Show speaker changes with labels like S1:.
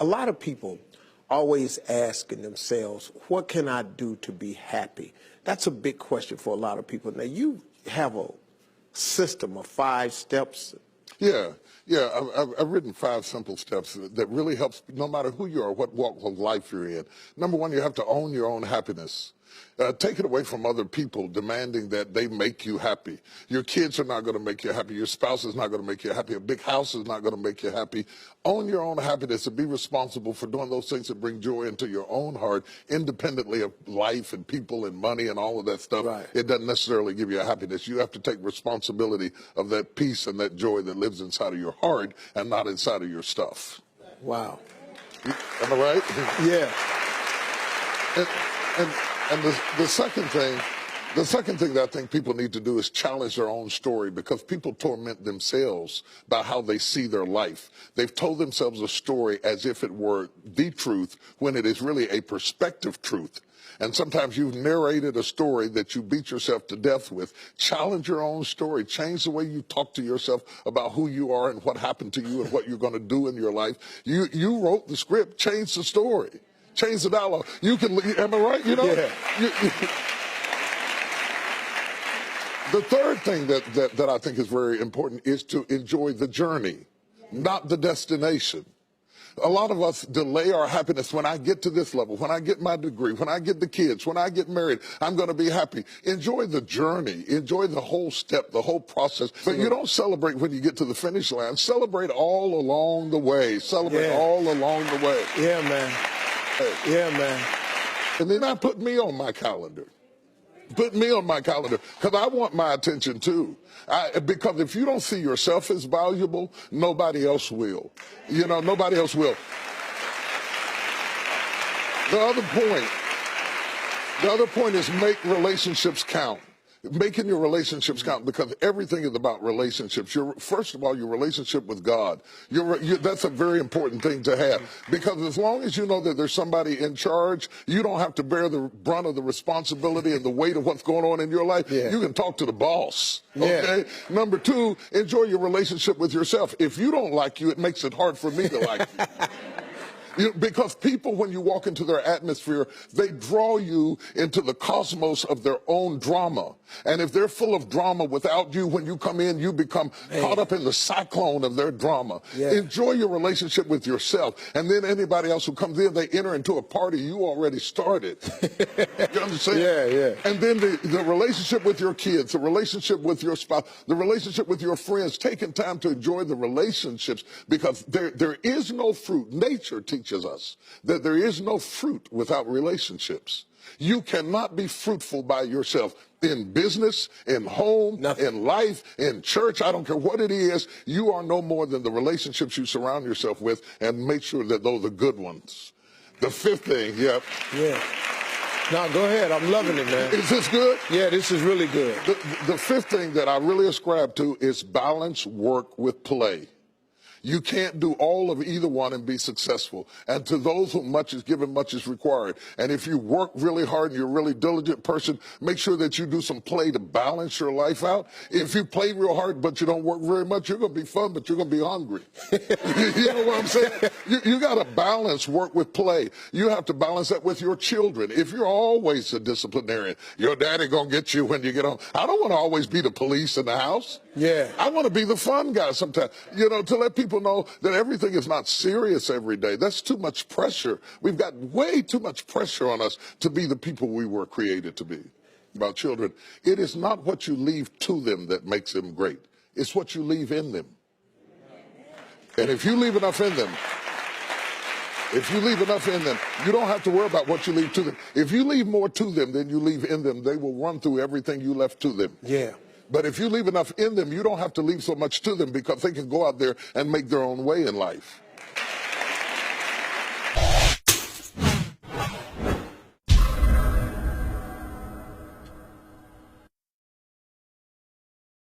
S1: A lot of people always asking themselves, what can I do to be happy? That's a big question for a lot of people. Now, you have a system of 5 steps.
S2: Yeah. I've written 5 simple steps that really helps no matter who you are, what walk of life you're in. Number 1, you have to own your own happiness. Take it away from other people demanding that they make you happy. Your kids are not going to make you happy. Your spouse is not going to make you happy. A big house is not going to make you happy. Own your own happiness and be responsible for doing those things that bring joy into your own heart, independently of life and people and money and all of that stuff.
S1: Right.
S2: It doesn't necessarily give you a happiness. You have to take responsibility of that peace and that joy that lives inside of your heart and not inside of your stuff.
S1: Wow.
S2: Am I right?
S1: Yeah.
S2: And the second thing that I think people need to do is challenge their own story, because people torment themselves by how they see their life. They've told themselves a story as if it were the truth when it is really a perspective truth. And sometimes you've narrated a story that you beat yourself to death with. Challenge your own story. Change the way you talk to yourself about who you are and what happened to you and what you're going to do in your life. You wrote the script. Change the story. Change the dialogue. You can, am I right? You know?
S1: Yeah.
S2: The third thing that I think is very important is to enjoy the journey, not the destination. A lot of us delay our happiness. When I get to this level, when I get my degree, when I get the kids, when I get married, I'm going to be happy. Enjoy the journey. Enjoy the whole step, the whole process. But you don't celebrate when you get to the finish line. Celebrate all along the way. Celebrate all along the way.
S1: Yeah, man. Yeah, man.
S2: And then I put me on my calendar. Put me on my calendar, because I want my attention too. Because if you don't see yourself as valuable, nobody else will. You know, nobody else will. The other point is make relationships count. Making your relationships count, because everything is about relationships. First of all, your relationship with God. That's a very important thing to have, because as long as you know that there's somebody in charge, you don't have to bear the brunt of the responsibility and the weight of what's going on in your life. Yeah. You can talk to the boss. Okay. Yeah. Number 2, enjoy your relationship with yourself. If you don't like you, it makes it hard for me to like you. Because people, when you walk into their atmosphere, they draw you into the cosmos of their own drama. And if they're full of drama without you, when you come in, you become caught up in the cyclone of their drama. Yeah. Enjoy your relationship with yourself. And then anybody else who comes in, they enter into a party you already started. You understand?
S1: Yeah.
S2: And then the relationship with your kids, the relationship with your spouse, the relationship with your friends, taking time to enjoy the relationships, because there is no fruit. Nature teaches us that there is no fruit without relationships. You cannot be fruitful by yourself. In business, in home, in life, in church, I don't care what it is, you are no more than the relationships you surround yourself with, and make sure that those are good ones. The 5th thing,
S1: Yeah. No, go ahead. I'm loving it, man.
S2: Is this good?
S1: Yeah, this is really good.
S2: The 5th thing that I really ascribe to is balance work with play. You can't do all of either one and be successful. And to those whom much is given, much is required. And if you work really hard and you're a really diligent person, make sure that you do some play to balance your life out. If you play real hard but you don't work very much, you're going to be fun, but you're going to be hungry. You know what I'm saying? You got to balance work with play. You have to balance that with your children. If you're always a disciplinarian, your daddy going to get you when you get home. I don't want to always be the police in the house.
S1: Yeah.
S2: I want to be the fun guy sometimes, you know, to let people know that everything is not serious every day. That's too much pressure. We've got way too much pressure on us to be the people we were created to be. About children, it is not what you leave to them that makes them great. It's what you leave in them. And if you leave enough in them, you don't have to worry about what you leave to them. If you leave more to them than you leave in them, they will run through everything you left to them.
S1: Yeah.
S2: But if you leave enough in them, you don't have to leave so much to them, because they can go out there and make their own way in life.